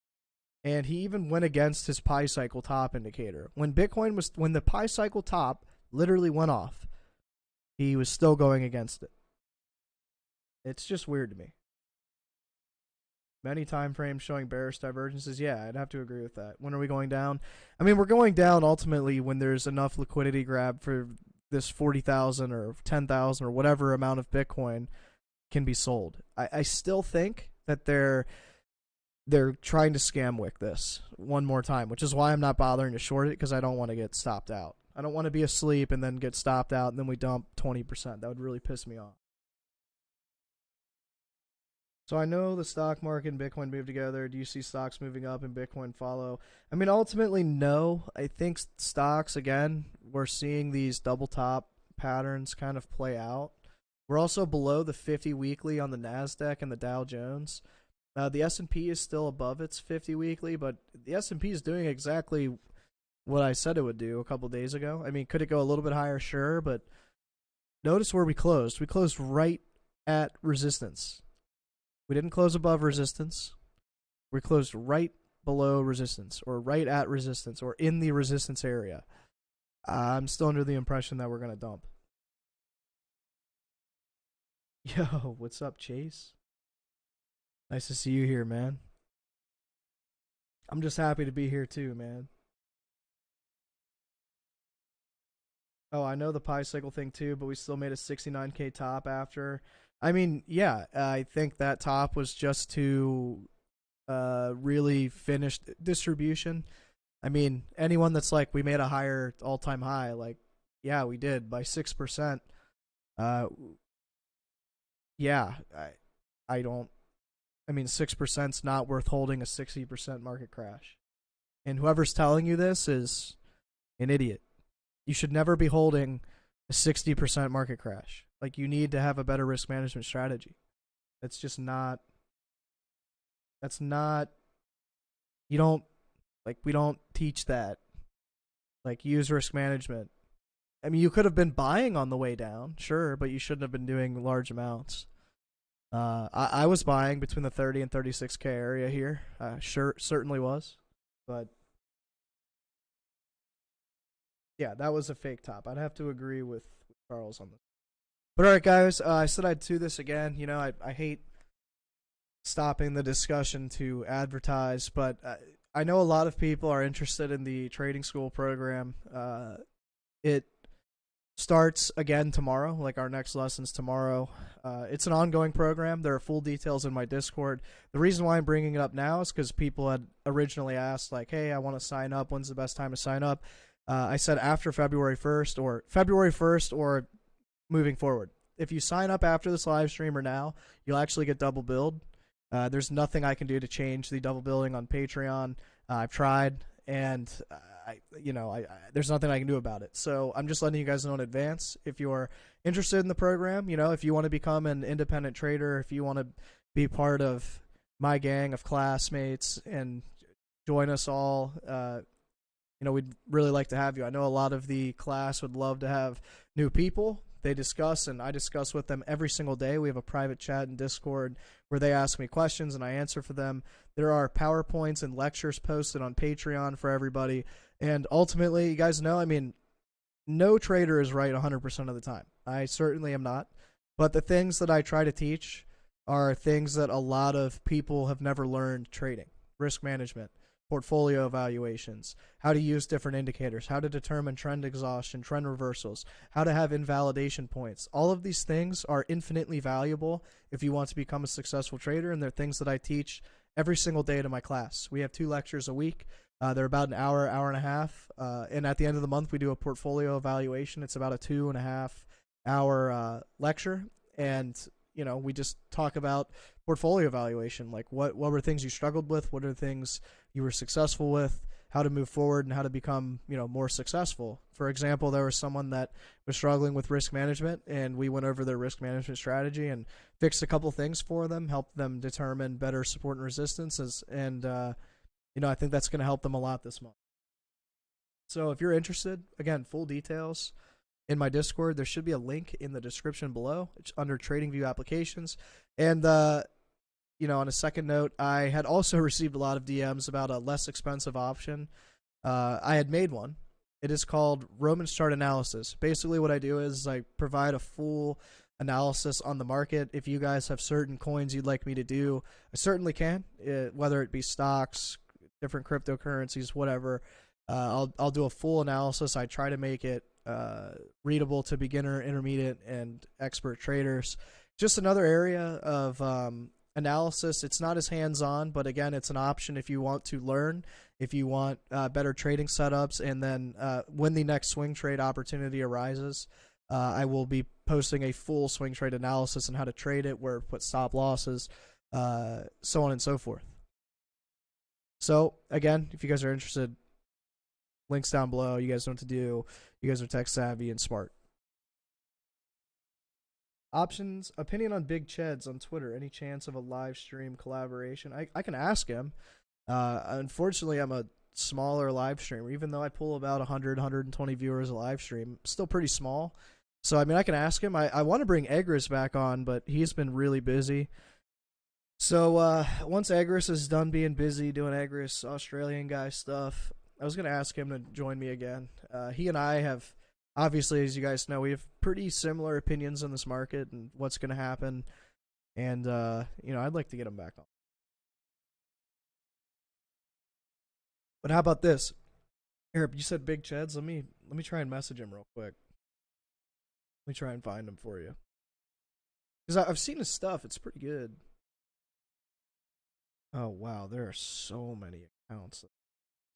And he even went against his pi cycle top indicator. When the pi cycle top literally went off, he was still going against it. It's just weird to me. Many time frames showing bearish divergences. Yeah, I'd have to agree with that. When are we going down? I mean, we're going down ultimately when there's enough liquidity grab for this 40,000 or 10,000 or whatever amount of Bitcoin can be sold. I still think that they're trying to scam wick this one more time, which is why I'm not bothering to short it, because I don't want to get stopped out. I don't want to be asleep and then get stopped out and then we dump 20%. That would really piss me off. So I know the stock market and Bitcoin move together. Do you see stocks moving up and Bitcoin follow? I mean, ultimately, no. I think stocks, again, we're seeing these double top patterns kind of play out. We're also below the 50 weekly on the NASDAQ and the Dow Jones. The S&P is still above its 50 weekly, but the S&P is doing exactly what I said it would do a couple days ago. I mean, could it go a little bit higher? Sure, but notice where we closed. We closed right at resistance. We didn't close above resistance. We closed right below resistance, or right at resistance, or in the resistance area. I'm still under the impression that we're going to dump. Yo, what's up, Chase? Nice to see you here, man. I'm just happy to be here too, man. Oh, I know the Pi cycle thing too, but we still made a 69K top after. I mean, yeah, I think that top was just to really finish distribution. I mean, anyone that's like, we made a higher all-time high, like, yeah, we did by 6%. Yeah, I don't. I mean, 6%'s not worth holding a 60% market crash. And whoever's telling you this is an idiot. You should never be holding a 60% market crash. Like, you need to have a better risk management strategy. That's just not. That's not. You don't. Like, we don't teach that. Like, use risk management. I mean, you could have been buying on the way down, sure, but you shouldn't have been doing large amounts. I was buying between the 30 and 36K area here. Sure, certainly was. But yeah, that was a fake top. I'd have to agree with Charles on this. But all right, guys, I said I'd do this again. You know, I hate stopping the discussion to advertise, but I know a lot of people are interested in the trading school program. It starts again tomorrow, like our next lessons tomorrow. It's an ongoing program. There are full details in my Discord. The reason why I'm bringing it up now is because people had originally asked, like, hey, I want to sign up. When's the best time to sign up? I said after February 1st or moving forward. If you sign up after this live stream or now, you'll actually get double billed. There's nothing I can do to change the double billing on Patreon. I've tried, and there's nothing I can do about it. So I'm just letting you guys know in advance. If you're interested in the program, if you want to become an independent trader, if you want to be part of my gang of classmates and join us all, we'd really like to have you. I know a lot of the class would love to have new people. They discuss, and I discuss with them every single day. We have a private chat in Discord where they ask me questions and I answer for them. There are PowerPoints and lectures posted on Patreon for everybody. And ultimately, you guys know, I mean, no trader is right 100% of the time. I certainly am not. But the things that I try to teach are things that a lot of people have never learned trading. Risk management, portfolio evaluations, how to use different indicators, how to determine trend exhaustion, trend reversals, how to have invalidation points. All of these things are infinitely valuable if you want to become a successful trader, and they're things that I teach every single day to my class. We have 2 lectures a week. They're about an hour, hour and a half, and at the end of the month, we do a portfolio evaluation. It's about a 2.5-hour lecture, and we just talk about portfolio evaluation, like what were things you struggled with, what are things you were successful with, how to move forward, and how to become more successful. For example, there was someone that was struggling with risk management, and we went over their risk management strategy and fixed a couple things for them, helped them determine better support and resistances, and I think that's going to help them a lot this month. So if you're interested, again, full details in my Discord. There should be a link in the description below. It's under TradingView applications. And on a second note, I had also received a lot of DMs about a less expensive option. I had made one. It is called Romans Chart Analysis. Basically what I do is I provide a full analysis on the market. If you guys have certain coins you'd like me to do, I certainly can, whether it be stocks, different cryptocurrencies, whatever. I'll do a full analysis. I try to make it readable to beginner, intermediate, and expert traders. Just another area of analysis. It's not as hands-on, but again, it's an option if you want to learn, if you want better trading setups, and then when the next swing trade opportunity arises, I will be posting a full swing trade analysis on how to trade it, where to put stop losses, so on and so forth. So again, if you guys are interested, links down below. You guys know what to do. You guys are tech savvy and smart. Options, opinion on Big Cheds on Twitter. Any chance of a live stream collaboration? I can ask him. Unfortunately, I'm a smaller live streamer. Even though I pull about 100, 120 viewers a live stream, still pretty small. So, I mean, I can ask him. I want to bring Egris back on, but he's been really busy. So, once Egris is done being busy doing Egris Australian guy stuff, I was going to ask him to join me again. He and I have, obviously, as you guys know, we have pretty similar opinions on this market and what's going to happen. And, you know, I'd like to get him back on. But how about this? Here, you said Big Cheds. Let me try and message him real quick. Let me try and find him for you. Because I've seen his stuff. It's pretty good. Oh, wow. There are so many accounts that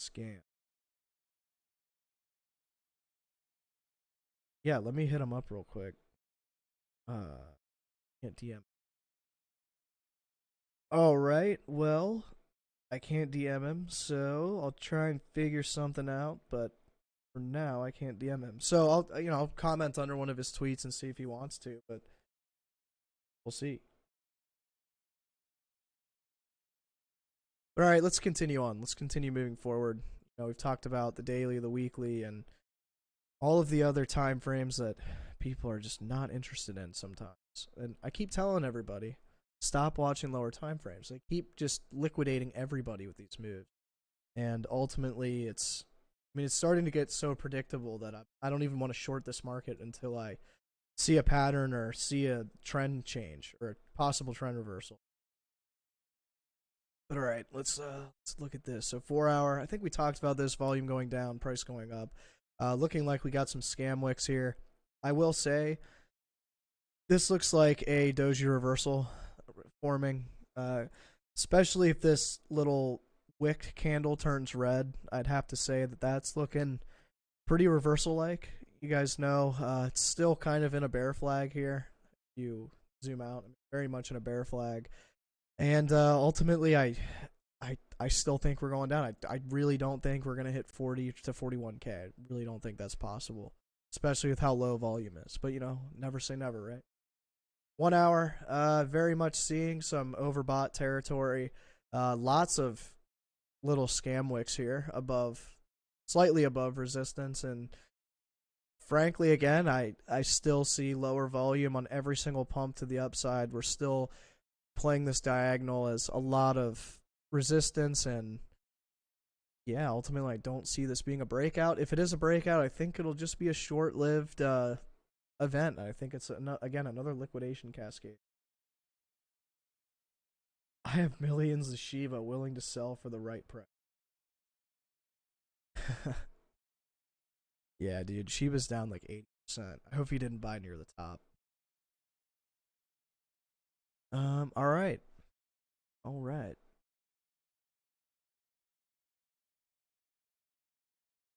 scam. Yeah, let me hit him up real quick. Can't DM. Alright, well, I can't DM him, so I'll try and figure something out, but for now I can't DM him. So I'll comment under one of his tweets and see if he wants to, but we'll see. Alright, let's continue on. Let's continue moving forward. You know, we've talked about the daily, the weekly, and all of the other time frames that people are just not interested in sometimes. And I keep telling everybody, stop watching lower time frames. They keep just liquidating everybody with these moves. And ultimately, it's starting to get so predictable that I don't even want to short this market until I see a pattern or see a trend change or a possible trend reversal. But all right, let's look at this. So 4 hour, I think we talked about this, volume going down, price going up. Looking like we got some scam wicks here. I will say, this looks like a doji reversal forming, especially if this little wick candle turns red. I'd have to say that that's looking pretty reversal-like. You guys know it's still kind of in a bear flag here. If you zoom out, very much in a bear flag. And ultimately, I still think we're going down. I really don't think we're going to hit 40 to 41K. I really don't think that's possible, especially with how low volume is. But, you know, never say never, right? 1 hour, very much seeing some overbought territory. Lots of little scam wicks here slightly above resistance. And frankly, again, I still see lower volume on every single pump to the upside. We're still playing this diagonal as a lot of resistance, and yeah, ultimately I don't see this being a breakout. If it is a breakout, I think it'll just be a short-lived event. I think it's again another liquidation cascade. I have millions of Shiba willing to sell for the right price. Yeah, dude, Shiba's down like 80%. I hope he didn't buy near the top. All right.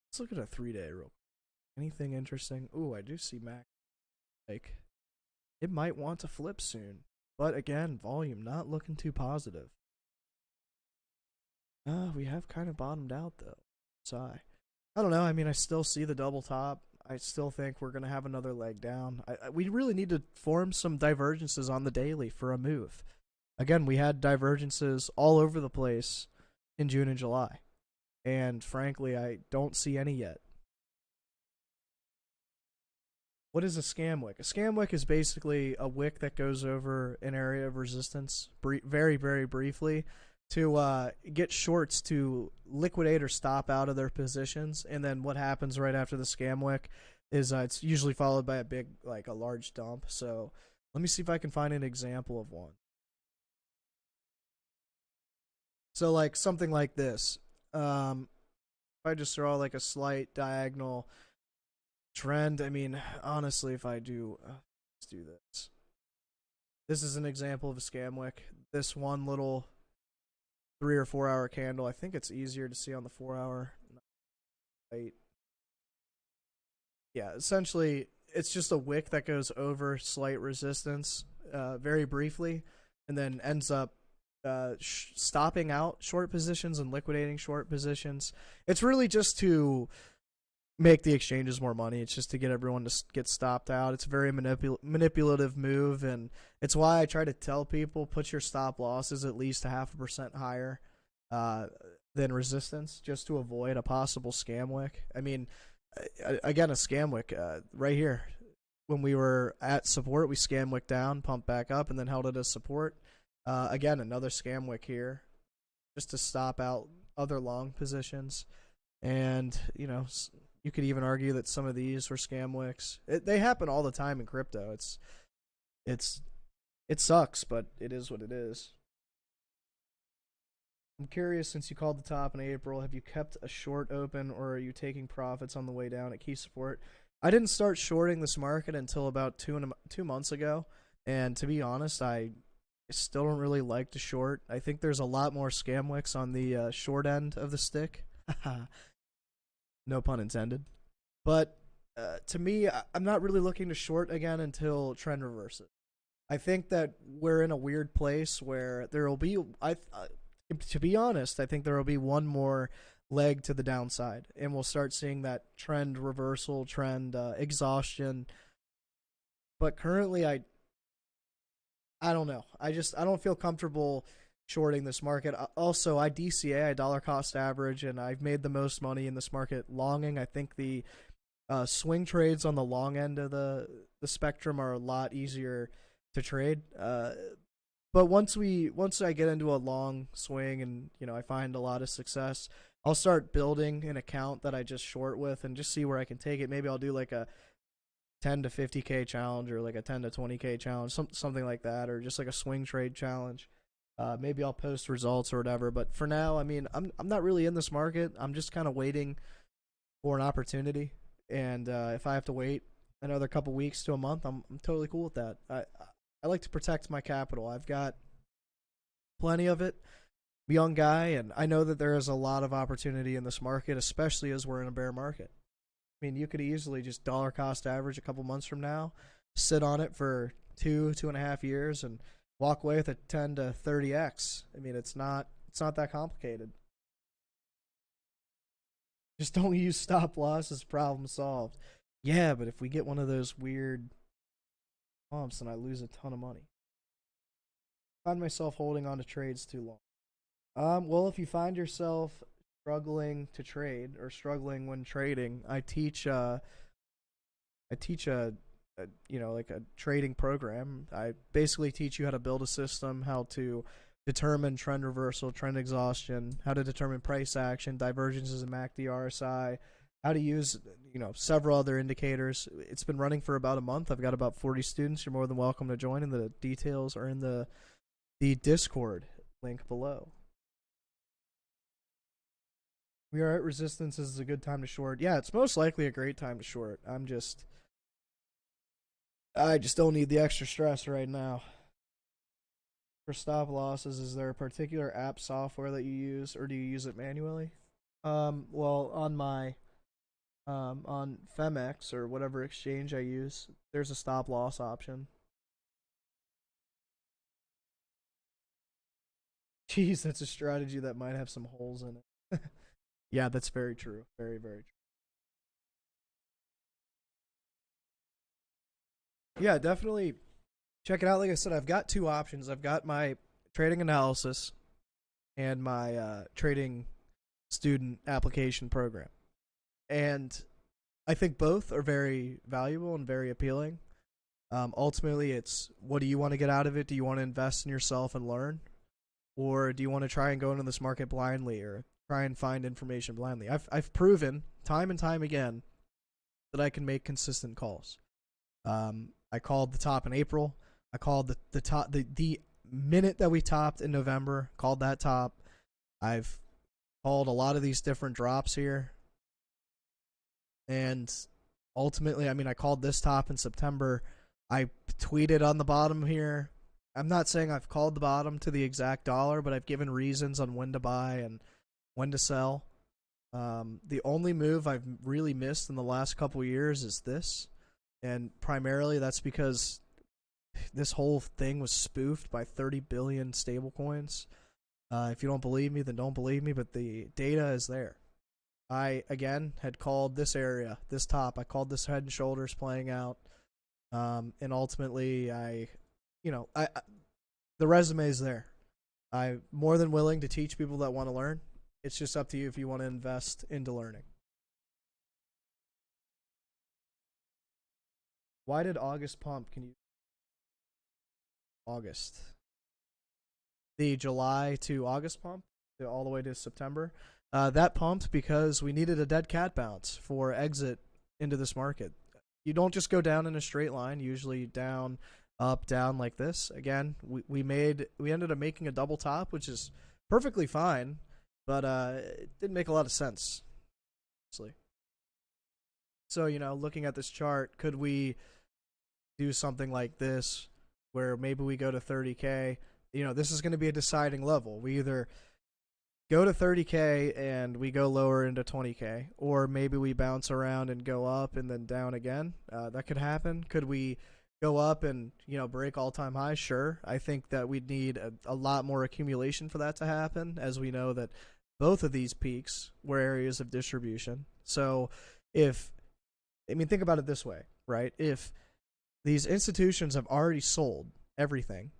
Let's look at a 3-day real quick. Anything interesting? Ooh, I do see Mac. Like, it might want to flip soon. But again, volume not looking too positive. We have kind of bottomed out, though. Sigh. I don't know. I mean, I still see the double top. I still think we're going to have another leg down. We really need to form some divergences on the daily for a move. Again, we had divergences all over the place in June and July. And frankly, I don't see any yet. What is a scam wick? A scam wick is basically a wick that goes over an area of resistance very, very briefly to get shorts to liquidate or stop out of their positions. And then what happens right after the scam wick is it's usually followed by a large dump. So Let me see if I can find an example of one. So like something like this. If I just draw like a slight diagonal trend, I mean, honestly, if I do, let's do this. This is an example of a scam wick. This one little 3 or 4 hour candle. I think it's easier to see on the 4 hour. Wait. Yeah, essentially, it's just a wick that goes over slight resistance very briefly and then ends up stopping out short positions and liquidating short positions. It's really just to make the exchanges more money. It's just to get everyone to get stopped out. It's a very manipulative move, and it's why I try to tell people put your stop losses at least 0.5% higher than resistance, just to avoid a possible scam wick. I mean, again, a scam wick right here. When we were at support, we scam wick down, pumped back up, and then held it as support. Again, another scam wick here, just to stop out other long positions. And, you know, you could even argue that some of these were scam wicks. They happen all the time in crypto. It sucks, but it is what it is. I'm curious, since you called the top in April, have you kept a short open, or are you taking profits on the way down at key support? I didn't start shorting this market until about 2 months ago, and to be honest, I still don't really like to short. I think there's a lot more scam wicks on the short end of the stick. No pun intended. But to me, I'm not really looking to short again until trend reverses. I think that we're in a weird place where there will be, to be honest, I think there will be one more leg to the downside, and we'll start seeing that trend reversal, trend exhaustion. But currently, I don't know. I don't feel comfortable shorting this market. Also, I DCA, I dollar cost average, and I've made the most money in this market longing. I think the swing trades on the long end of the spectrum are a lot easier to trade. But once I get into a long swing and, you know, I find a lot of success, I'll start building an account that I just short with and just see where I can take it. Maybe I'll do like a 10 to 50K challenge, or like a 10 to 20K challenge, something like that, or just like a swing trade challenge. Maybe I'll post results or whatever. But for now, I mean, I'm not really in this market. I'm just kind of waiting for an opportunity. And if I have to wait another couple weeks to a month, I'm totally cool with that. I like to protect my capital. I've got plenty of it. I'm a young guy, and I know that there is a lot of opportunity in this market, especially as we're in a bear market. I mean, you could easily just dollar cost average a couple months from now, sit on it for 2.5 years, and walk away with a 10 to 30x. I mean, it's not that complicated. Just don't use stop losses. Problem solved. Yeah, but if we get one of those weird Thompson, I lose a ton of money. I find myself holding on to trades too long. Well, if you find yourself struggling to trade or struggling when trading, I teach a like a trading program. I basically teach you how to build a system, how to determine trend reversal, trend exhaustion, how to determine price action, divergences in MACD, RSI, how to use, you know, several other indicators. It's been running for about a month. I've got about 40 students. You're more than welcome to join, and the details are in the Discord link below. We are at resistance. This is a good time to short. Yeah, it's most likely a great time to short. I just don't need the extra stress right now. For stop losses, is there a particular app software that you use, or do you use it manually? Well, on my on Femex or whatever exchange I use, there's a stop loss option. Jeez, that's a strategy that might have some holes in it. Yeah, that's very true. Very, very true. Yeah, definitely check it out. Like I said, I've got two options. I've got my trading analysis and my trading student application program. And I think both are very valuable and very appealing. Ultimately, it's what do you want to get out of it? Do you want to invest in yourself and learn? Or do you want to try and go into this market blindly, or try and find information blindly? I've proven time and time again that I can make consistent calls. I called the top in April. I called the top the minute that we topped in November, called that top. I've called a lot of these different drops here. And ultimately, I mean, I called this top in September. I tweeted on the bottom here. I'm not saying I've called the bottom to the exact dollar, but I've given reasons on when to buy and when to sell. The only move I've really missed in the last couple years is this. And primarily that's because this whole thing was spoofed by 30 billion stablecoins. If you don't believe me, then don't believe me, but the data is there. I, again, had called this area, this top. I called this head and shoulders playing out. And ultimately, the resume is there. I'm more than willing to teach people that want to learn. It's just up to you if you want to invest into learning. Why did August pump? Can you... August. The July to August pump, all the way to September. That pumped because we needed a dead cat bounce for exit into this market. You don't just go down in a straight line, usually down, up, down like this. Again, we ended up making a double top, which is perfectly fine, but it didn't make a lot of sense, honestly. So, looking at this chart, could we do something like this where maybe we go to 30K? This is going to be a deciding level. We either go to 30K and we go lower into 20K, or maybe we bounce around and go up and then down again. That could happen. Could we go up and break all-time highs? Sure. I think that we'd need a lot more accumulation for that to happen, as we know that both of these peaks were areas of distribution. So think about it this way, right? If these institutions have already sold everything,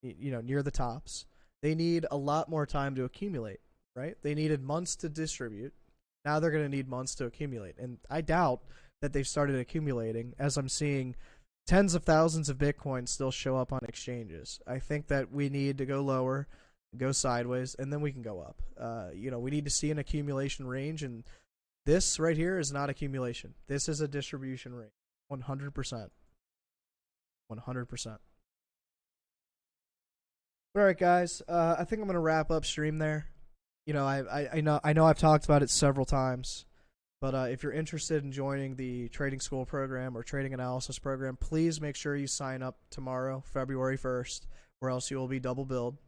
near the tops, they need a lot more time to accumulate, right? They needed months to distribute. Now they're going to need months to accumulate. And I doubt that they've started accumulating, as I'm seeing tens of thousands of Bitcoin still show up on exchanges. I think that we need to go lower, go sideways, and then we can go up. We need to see an accumulation range, and this right here is not accumulation. This is a distribution range, 100%. 100%. All right, guys. I think I'm gonna wrap up stream there. I know I've talked about it several times, but if you're interested in joining the trading school program or trading analysis program, please make sure you sign up tomorrow, February 1st, or else you will be double billed.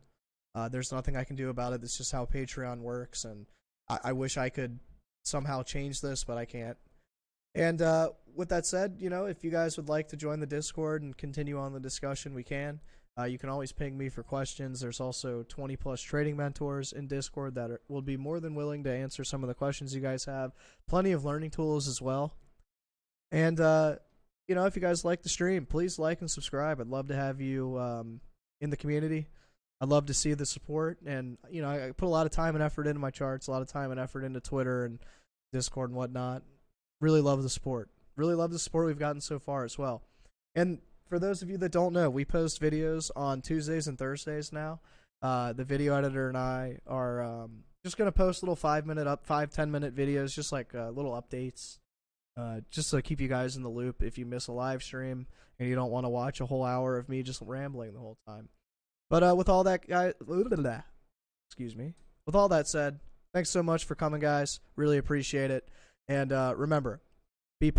There's nothing I can do about it. It's just how Patreon works, and I wish I could somehow change this, but I can't. And with that said, if you guys would like to join the Discord and continue on the discussion, we can. You can always ping me for questions. There's also 20-plus trading mentors in Discord that will be more than willing to answer some of the questions you guys have. Plenty of learning tools as well. And, if you guys like the stream, please like and subscribe. I'd love to have you in the community. I'd love to see the support. And, I put a lot of time and effort into my charts, a lot of time and effort into Twitter and Discord and whatnot. Really love the support. Really love the support we've gotten so far as well. And for those of you that don't know, we post videos on Tuesdays and Thursdays now. The video editor and I are just going to post little 5-10-minute videos, just like little updates, just to keep you guys in the loop if you miss a live stream and you don't want to watch a whole hour of me just rambling the whole time. But with all that, excuse me. With all that said, thanks so much for coming, guys. Really appreciate it. And remember,